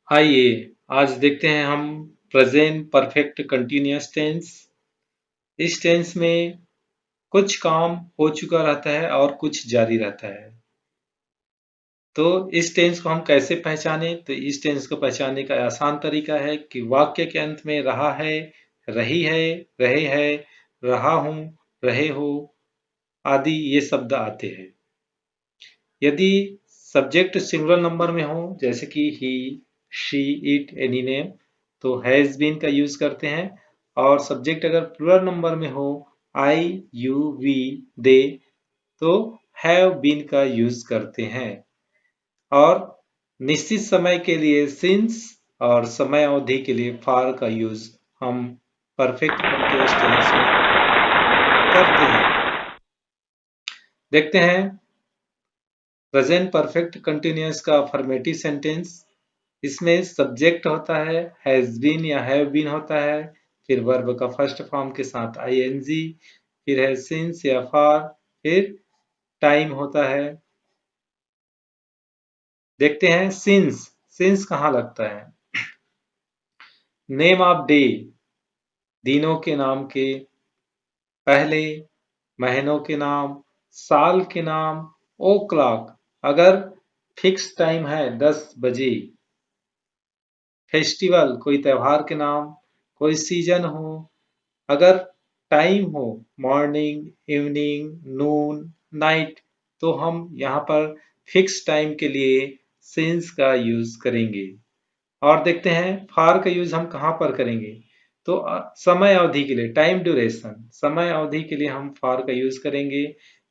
आइए आज देखते हैं हम प्रेजेंट परफेक्ट कंटिन्यूअस टेंस। इस टेंस में कुछ काम हो चुका रहता है और कुछ जारी रहता है। तो इस टेंस को हम कैसे पहचाने? तो इस टेंस को पहचानने का आसान तरीका है कि वाक्य के अंत में रहा है, रही है, रहे है, रहा हूं, रहे हो आदि ये शब्द आते हैं। यदि सब्जेक्ट सिंगुलर नंबर में हो जैसे कि ही, शी, इट, एनी नेम तो हैज बीन का यूज करते हैं। और सब्जेक्ट अगर प्लूरल नंबर में हो आई, यू, वी, दे तो हैव बीन का यूज करते हैं। और निश्चित समय के लिए सिंस और समय अवधि के लिए फॉर का यूज हम परफेक्ट कंटीन्यूअस टेंस में करते हैं। देखते हैं प्रेजेंट परफेक्ट कंटीन्यूअस का अफर्मेटिव सेंटेंस। इसमें सब्जेक्ट होता है, हैज बीन या हैव बीन होता है, फिर वर्ब का फर्स्ट फॉर्म के साथ आईएनजी, फिर है सिंस या फॉर, फिर टाइम होता है। देखते हैं सिंस। सिंस कहाँ लगता है? नेम ऑफ डे, दिनों के नाम के पहले, महीनों के नाम, साल के नाम, ओ क्लॉक अगर फिक्स टाइम है 10 बजे, फेस्टिवल कोई त्योहार के नाम, कोई सीजन हो, अगर टाइम हो मॉर्निंग, इवनिंग, नून, नाइट तो हम यहाँ पर फिक्स टाइम के लिए सिंस का यूज करेंगे। और देखते हैं फॉर का यूज हम कहाँ पर करेंगे? तो समय अवधि के लिए, टाइम ड्यूरेशन, समय अवधि के लिए हम फॉर का यूज करेंगे।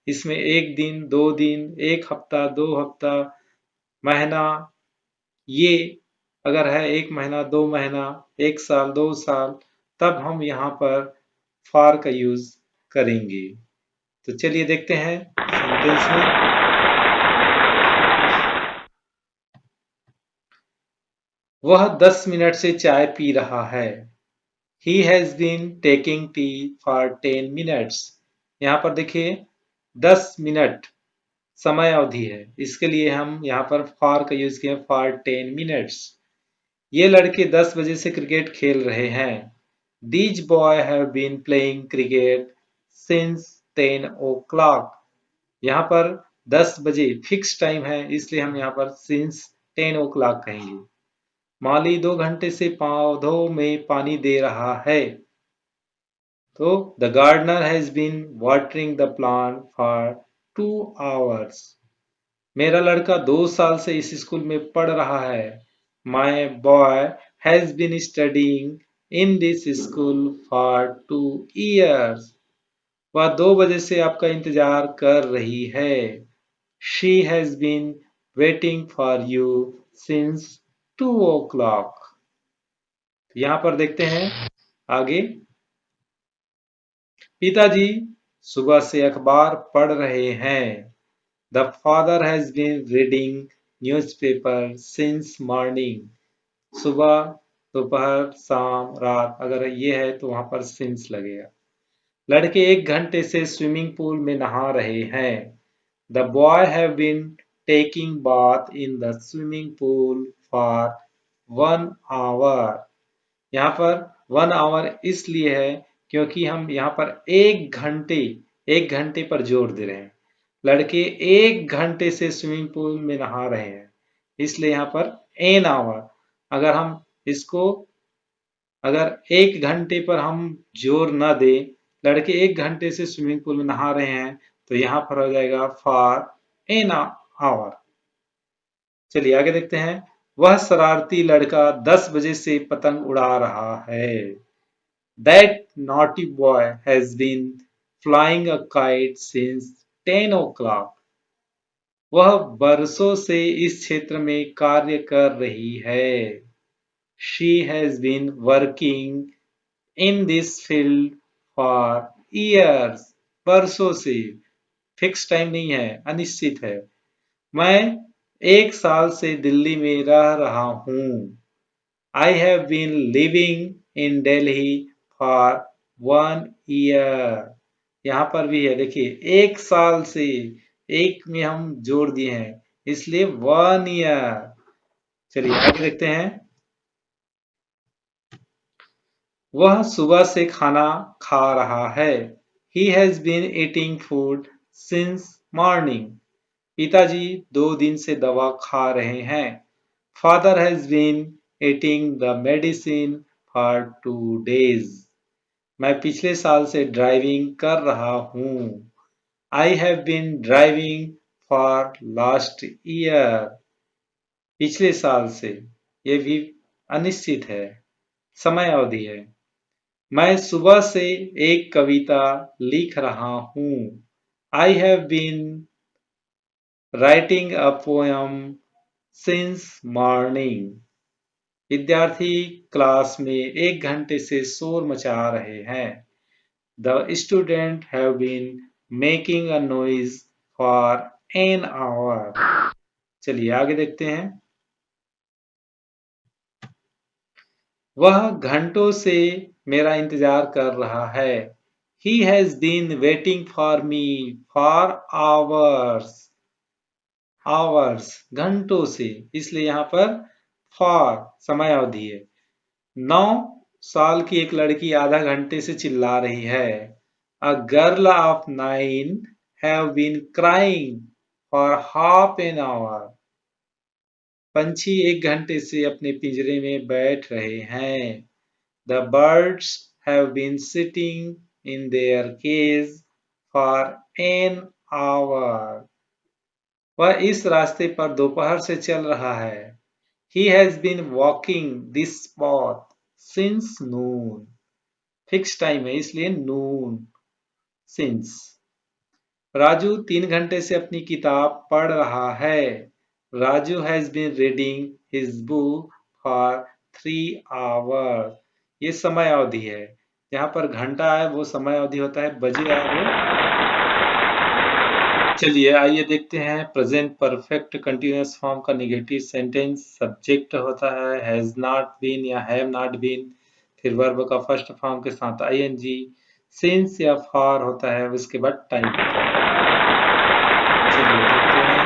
इसमें एक दिन, 2 दिन, एक हफ्ता, 2 हफ्ता, महीना, ये अगर है 1 महीना, 2 महीना, 1 साल, 2 साल तब हम यहाँ पर फॉर का यूज करेंगे। तो चलिए देखते हैं सेंटेंस में। वह 10 मिनट से चाय पी रहा है। He has been taking tea for 10 minutes. यहाँ पर देखिए 10 मिनट समय अवधि है, इसके लिए हम यहाँ पर फॉर का यूज किया फॉर 10 मिनट्स। ये लड़के 10 बजे से क्रिकेट खेल रहे हैं। These boy have been playing cricket since 10 o'clock. यहाँ पर 10 बजे फिक्स टाइम है इसलिए हम यहाँ पर since 10 o'clock कहेंगे। माली 2 घंटे से पौधों में पानी दे रहा है। तो the gardener has been watering the plant for 2 hours. मेरा लड़का 2 साल से इस स्कूल में पढ़ रहा है। My boy has been studying in this school for 2 years. वह 2 बजे से आपका इंतजार कर रही है। She has been waiting for you since 2 o'clock. यहां पर देखते हैं आगे। पिताजी सुबह से अखबार पढ़ रहे हैं। The father has been reading newspaper since morning. सुबह, दोपहर, शाम, रात अगर ये है तो वहां पर सिंस लगेगा। लड़के 1 घंटे से स्विमिंग पूल में नहा रहे हैं। The boy have been taking bath in the swimming pool for 1 hour. यहाँ पर 1 hour इसलिए है क्योंकि हम यहाँ पर 1 घंटे, 1 घंटे पर जोर दे रहे हैं। लड़के 1 घंटे से स्विमिंग पूल में नहा रहे हैं इसलिए यहाँ पर एन आवर। अगर हम इसको अगर 1 घंटे पर हम जोर न दे, लड़के 1 घंटे से स्विमिंग पूल में नहा रहे हैं तो यहाँ पर हो जाएगा फॉर एन आवर। चलिए आगे देखते हैं। वह शरारती लड़का 10 बजे से पतंग उड़ा रहा है। That naughty boy has been flying a kite since 10 o'clock. वह बरसों से इस क्षेत्र में कार्य कर रही है। She has been working in this field for years. बरसों से, फिक्स टाइम नहीं है, अनिश्चित है। मैं 1 साल से दिल्ली में रह रहा हूँ। I have been living in Delhi for 1 year. यहाँ पर भी है देखिए 1 साल से, एक में हम जोड़ दिए हैं इसलिए 1 year. चलिए आगे देखते हैं। वह सुबह से खाना खा रहा है। He has been eating food since morning. पिताजी 2 दिन से दवा खा रहे हैं। Father has been eating the medicine for 2 days. मैं पिछले साल से ड्राइविंग कर रहा हूँ। I have been driving for last year. पिछले साल से, ये भी अनिश्चित है, समय अवधि है। मैं सुबह से एक कविता लिख रहा हूँ। I have been writing a poem since morning. विद्यार्थी क्लास में 1 घंटे से शोर मचा रहे हैं। The students have been making a noise for an hour. चलिए आगे देखते हैं। वह घंटों से मेरा इंतजार कर रहा है। He has been waiting for me for hours. Hours घंटों से, इसलिए यहाँ पर for समय अवधि है। 9 साल की एक लड़की आधा घंटे से चिल्ला रही है। A girl of 9 have been crying for half an hour. पंछी 1 घंटे से अपने पिंजरे में बैठ रहे हैं। The birds have been sitting in their cage for an hour. वह इस रास्ते पर दोपहर से चल रहा है। He has been walking this path since noon. Fix time है इसलिए noon since. राजू 3 घंटे से अपनी किताब पढ़ रहा है। Raju has been reading his book for 3 hours. ये समय अवधि है। यहाँ पर घंटा है वो समय अवधि होता है, बजे है वो। चलिए आइए देखते हैं प्रेजेंट परफेक्ट कंटिन्यूअस फॉर्म का नेगेटिव सेंटेंस। सब्जेक्ट होता है हैज नॉट बीन या हैव नॉट बीन, फिर वर्ब का फर्स्ट फॉर्म के साथ आईएनजी, सिंस या फॉर होता है, उसके बाद टाइम होता है। चलिए देखते हैं।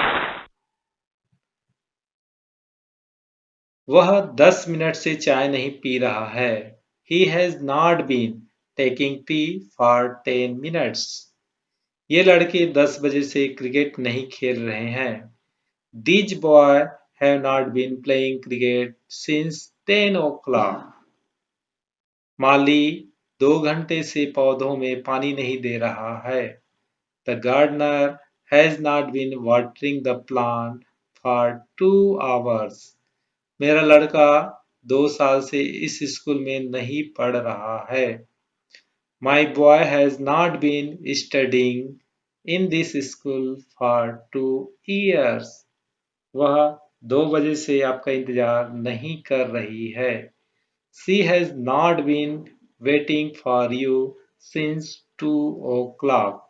वह 10 मिनट से चाय नहीं पी रहा है। He has not been taking tea for 10 minutes. ये लड़के 10 बजे से क्रिकेट नहीं खेल रहे हैं। These boys have not been playing cricket since 10 o'clock. माली 2 घंटे से पौधों में पानी नहीं दे रहा है। The gardener has not been watering the plant for 2 hours. मेरा लड़का 2 साल से इस स्कूल में नहीं पढ़ रहा है। My boy has not been studying in this school for 2 years. वह 2 बजे से आपका इंतजार नहीं कर रही है। She has not been waiting for you since 2 o'clock.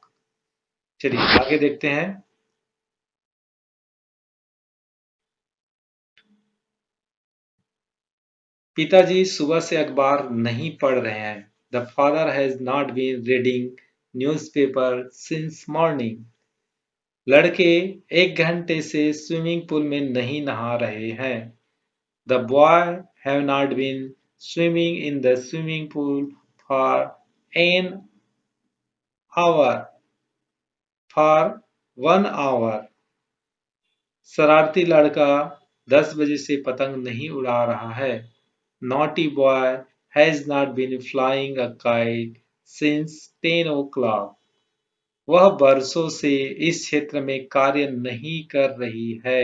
चलिए आगे देखते हैं। पिताजी सुबह से अखबार नहीं पढ़ रहे हैं। The father has not been reading newspaper since morning. लड़के 1 घंटे से स्विमिंग पूल में नहीं नहा रहे हैं। The boy have not been swimming in the swimming pool for an hour. For 1 hour. शरारती लड़का 10 बजे से पतंग नहीं उड़ा रहा है। Naughty boy has not been flying a kite since 10 o'clock. वह बरसों से इस क्षेत्र में कार्य नहीं कर रही है।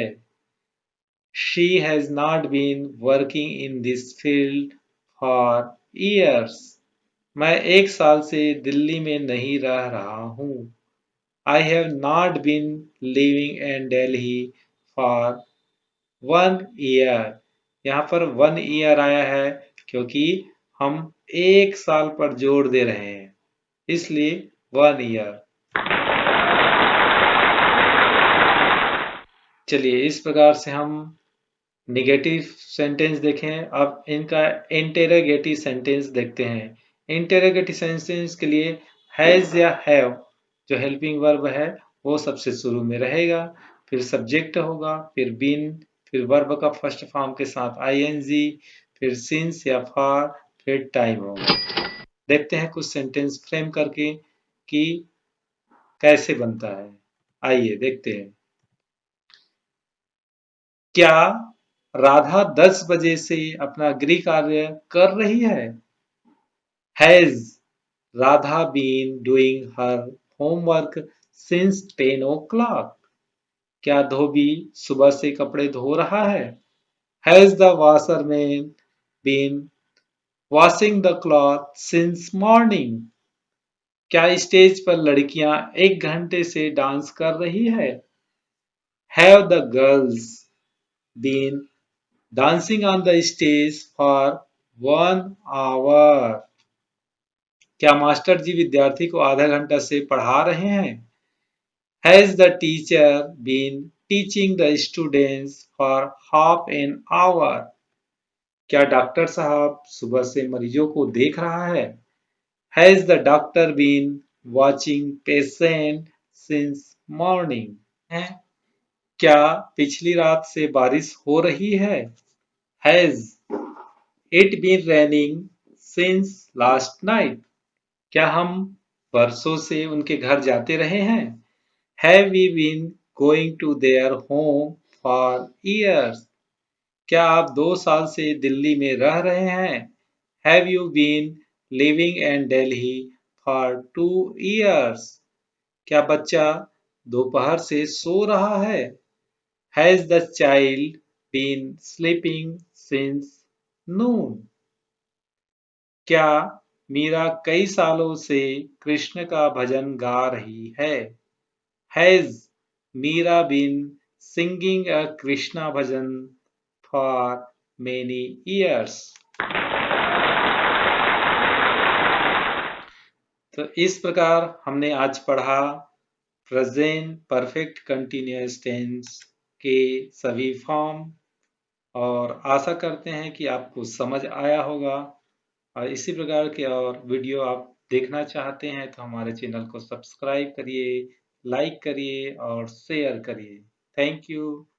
She has not been working in this field for years. मैं 1 साल से दिल्ली में नहीं रह रहा हूँ। I have not been living in Delhi for 1 year. यहाँ पर 1 year आया है क्योंकि हम 1 साल पर जोर दे रहे हैं, इसलिए 1 year। चलिए इस प्रकार से हम नेगेटिव सेंटेंस देखें। अब इनका इंटेरोगेटिव सेंटेंस देखते हैं। इंटेरोगेटिव सेंटेंस के लिए हैज या हैव जो हेल्पिंग वर्ब है वो सबसे शुरू में रहेगा, फिर सब्जेक्ट होगा, फिर बीन, फिर वर्ब का फर्स्ट फॉर्म के साथ आईएनजी, फिर सिंस या फॉर, फिर टाइम होगा। देखते हैं कुछ सेंटेंस फ्रेम करके कि कैसे बनता है। आइए देखते हैं। क्या राधा 10 बजे से अपना गृह कार्य कर रही है? Has Radha been doing her homework since 10 o'clock? क्या धोबी सुबह से कपड़े धो रहा है? Has the washerman been washing the cloth since morning? क्या स्टेज पर लड़कियां 1 घंटे से डांस कर रही है? Have the girls been dancing on the stage for 1 hour? क्या मास्टर जी विद्यार्थी को आधा घंटा से पढ़ा रहे हैं? Has the teacher been teaching the students for half an hour? क्या डॉक्टर साहब सुबह से मरीजों को देख रहा है? Has the doctor been watching patient since morning? है? क्या पिछली रात से बारिश हो रही है? Has it been raining since last night? क्या हम बरसों से उनके घर जाते रहे हैं? Have we been going to their home for years? क्या आप 2 साल से दिल्ली में रह रहे हैं? Have you been living in Delhi for 2 years? क्या बच्चा दोपहर से सो रहा है? Has the child been sleeping since noon? क्या मीरा कई सालों से कृष्ण का भजन गा रही है? Has Meera been singing a Krishna bhajan for many years? तो इस प्रकार हमने आज पढ़ा प्रेजेंट परफेक्ट कंटिन्यूअस टेंस के सभी फॉर्म, और आशा करते हैं कि आपको समझ आया होगा। और इसी प्रकार के और वीडियो आप देखना चाहते हैं तो हमारे चैनल को सब्सक्राइब करिए, लाइक करिए और शेयर करिए। Thank you.